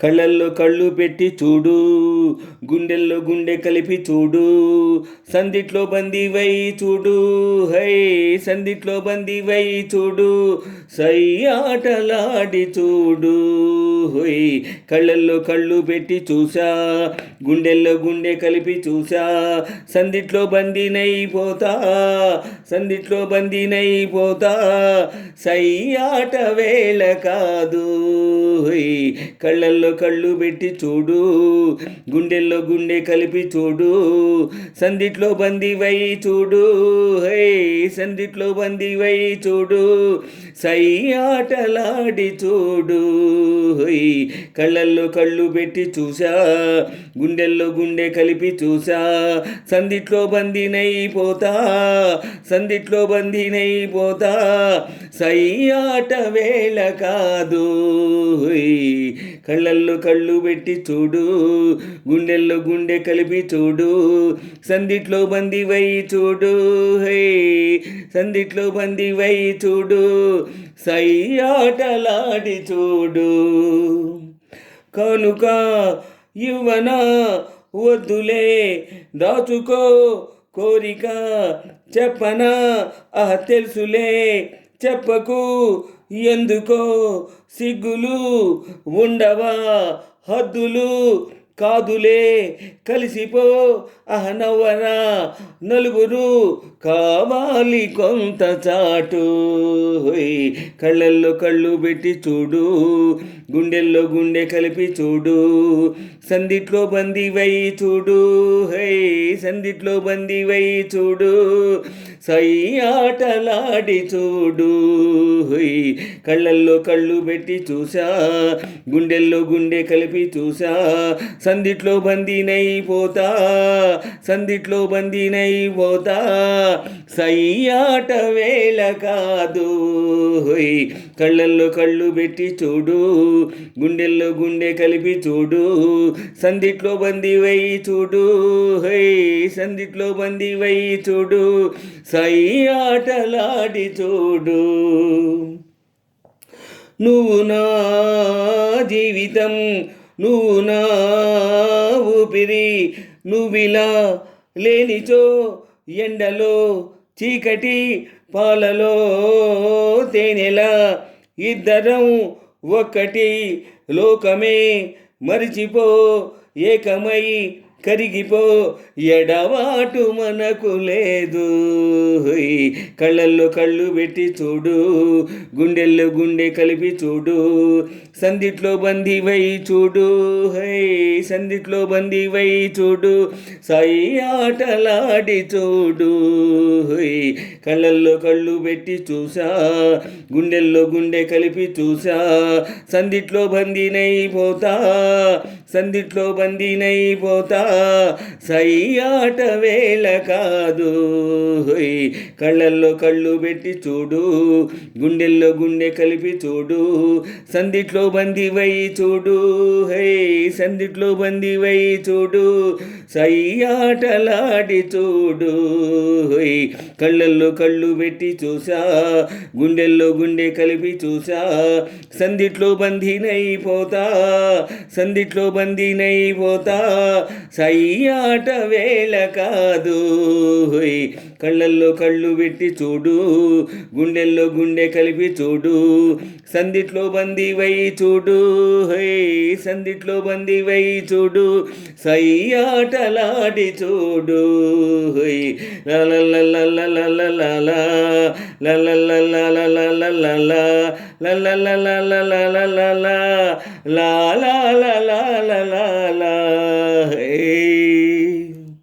కళ్ళల్లో కళ్ళు పెట్టి చూడు, గుండెల్లో గుండె కలిపి చూడు, సందిట్లో బందీవై చూడు, హై సందిట్లో బందీవై చూడు, సై ఆటలాడి చూడు, హోయ్ కళ్ళల్లో కళ్ళు పెట్టి చూసా, గుండెల్లో గుండె కలిపి చూసా, సందిట్లో బందీనైపోతా, సందిట్లో బందీనైపోతా, సై ఆట వేళ కాదు, హోయ్ కళ్ళల్లో కళ్ళు పెట్టి చూడు, గుండెల్లో గుండె కలిపి చూడు, సందిట్లో బందీవై చూడు, హై సందిట్లో బందీవై చూడు, సై ఆటలాడి చూడు, హై కళ్ళల్లో కళ్ళు పెట్టి చూసా, గుండెల్లో గుండె కలిపి చూసా, సందిట్లో బందీనైపోతా, సందిట్లో బందీనైపోతా, సై ఆట వేళ కాదు, కళ్ళల్లో కళ్ళు పెట్టి చూడు, గుండెల్లో గుండె కలిపి చూడు, సందిట్లో బందీవై చూడు, హే సందిట్లో బందీవై చూడు, సై ఆటలాడి చూడు. కనుక యువన వద్దులే దాచుకో కోరిక, చెప్పనా తెలుసులే చెప్పకు ఎందుకో, సిగ్గులు ఉండవా హద్దులు కాదులే కలిసిపో, నవ్వరా నలుగురు కావాలి కొంత చాటు, కళ్ళల్లో కళ్ళు పెట్టి చూడు, గుండెల్లో గుండె కలిపి చూడు, సందిట్లో బందీవై చూడు, హై సందిట్లో బందీవై చూడు, సై ఆటలాడి చూడు, హై కళ్ళల్లో కళ్ళు పెట్టి చూసా, గుండెల్లో గుండె కలిపి చూసా, సందిట్లో బందీనైపోతా, సందిట్లో బందీనైపోతా, సై ఆట వేళ కాదు, హై కళ్ళల్లో కళ్ళు పెట్టి చూడు, గుండెల్లో గుండె కలిపి చూడు, సందిట్లో బందీవై చూడు, హై సందిట్లో బందీవై చూడు, సై ఆటలాడి చూడు. నువ్వు నా జీవితం, నువ్వు నా ఊపిరి, నువ్విలా లేనిచో ఎండలో చీకటి పాలలో తేనెలా, ఇద్దరం ఒక్కటి లోకమే మరిచిపో, ఏకమై కరిగిపో, ఎడవాటు మనకు లేదు, కళ్ళల్లో కళ్ళు పెట్టి చూడు, గుండెల్లో గుండె కలిపి చూడు, సందిట్లో బందీవై చూడు, హై సందిట్లో బందీవై చూడు, సై ఆటలాడి చూడు, హై కళ్ళల్లో కళ్ళు పెట్టి చూసా, గుండెల్లో గుండె కలిపి చూసా, సందిట్లో బందీనైపోతా, సందిట్లో బందీనైపోతా, సై ఆట వేళ కాదు, కళ్ళల్లో కళ్ళు పెట్టి చూడు, గుండెల్లో గుండె కలిపి చూడు, సందిట్లో బందీవై చూడు, హై సందిట్లో బందీవై చూడు, సై ఆటలాడి చూడు, హై కళ్ళల్లో కళ్ళు పెట్టి చూసా, గుండెల్లో గుండె కలిపి చూసా, సందిట్లో బందీనైపోతా, సందిట్లో బందీనైపోతా, సై ఆట వేళ కాదు, కళ్ళల్లో కళ్ళు పెట్టి చూడు, గుండెల్లో గుండె కలిపి చూడు, సందిట్లో బందీవై చూడు, హై సందిట్లో బందీవై చూడు, సై ఆటలాడి చూడు, హై లా